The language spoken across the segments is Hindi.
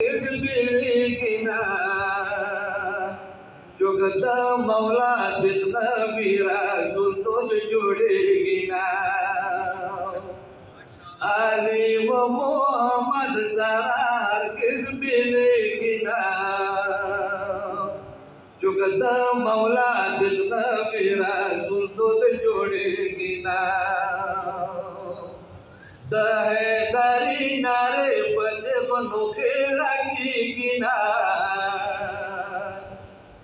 बिना जुगत मौला जितना वीरा सुल्तो से जुड़ेगी ना अली वो मोहम्मद सरार किस मिलेगी ना जुगत मौला जितना वीरा सुल्तो से जोड़ेगी ना दहेदारी नारे बंदे बनो खेला की गिना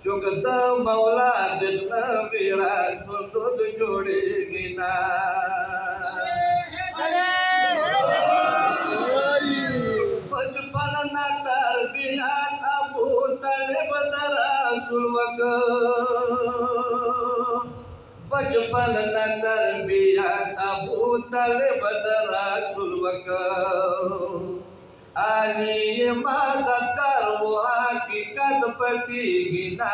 जुगत मौला जितना वीरा सुल्तो से जोड़ेगी ना बचपन ना तरबियत अबू तलेब रसूल बचपन न तरबियत अबू तलेब रसूल आली मदद कर वो हकीकत पटीगी ना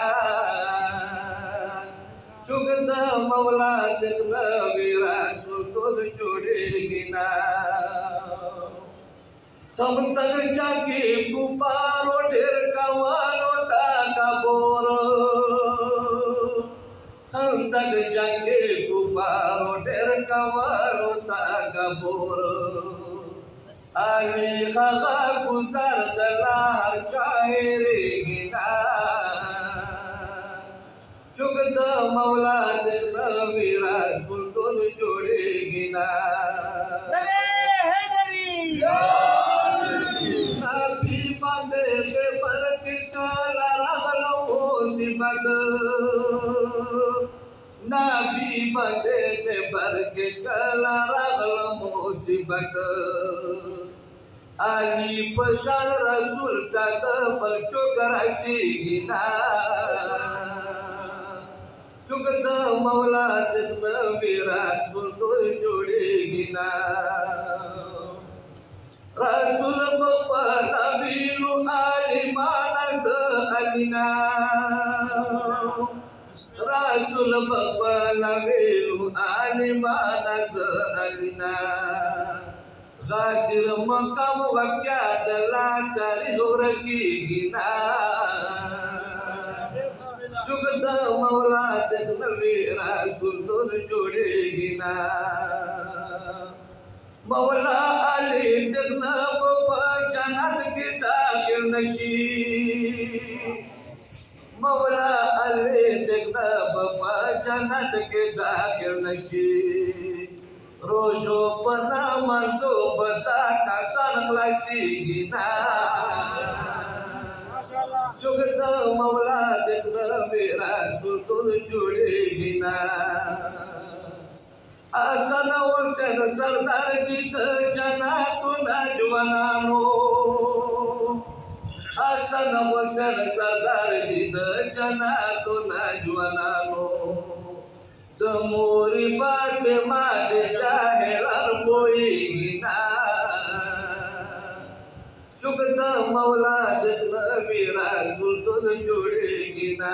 जुगत मौला जितना वीरा सुल्तो से जोड़ेगी ना तब तक जाके पुकारो ढेर कवानो का बोर हम तक जाके पुकारो ढेर कवानो का बोर आली खगा गुजर दलार चाहे रे गिना जुगत मौला जितना वीरा सुल्तो से जोड़ेगी ना नाबी बंदे पे भर के कला रगल मुसीबत अली पशान रसूल तक बच्चों कराशी गिना जुगत मौला जितना वीरा सुल्तो जोड़ेगी ना रसूल बप्पा नबीलु आली मानस अलिना रसूल बप्पा नबीलु आली मानस अलिना गादिर मकाम वक्या दला करी गोरकी गिना जुगत मौला जितना वीरा सुल्तो जोड़ेगी ना मौला अली जितना बप्पा जन्नत की दाखिल नशी मौला अली जितना बप्पा जन्नत के दाखिल नशी रोशो पना मंदो बता का सन क्लासी गिना जुगत मौला जितना वीरा सुल्तो जोड़ेगी ना आसन वसन सरदार जित जना तू नजवानो आसन वसन सरदार जित जना तू नजवानो जमूरी फातिमा दे चाहे कोई ना जुगत मौला जितना वीरा सुल्तो जोड़ेगी ना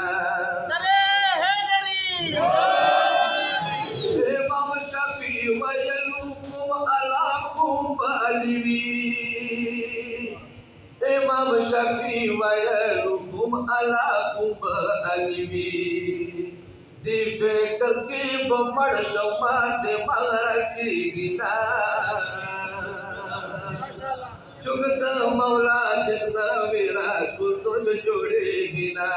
Imam Syafi'i wa yalukum ala kum alibi di fikir ki bamad samat magrasi gina जुगत मौला जितना वीरा सुल्तो से जोड़ेगी ना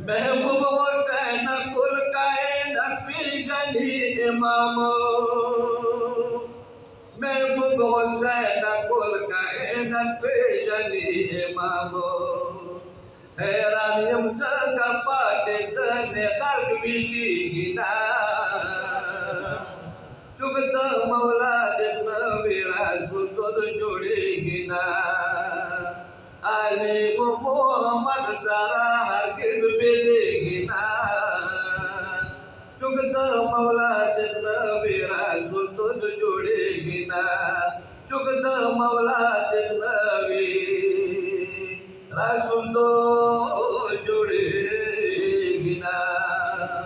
महबूब हुसैन कुल कायनात पे जनी इमाम महबूब हुसैन कुल कायनात पे जनी इमाम हैरानियम तक पाते तने खल्क मिलेगी ना जुगत मौला जितना वीरा सुल्तो जोड़ेगी ना अली वो मोहम्मद सारा हरगिज़ मिलेगी ना जुगत मौला जितना वीरा सुल्तो जोड़ेगी ना जुगत मौला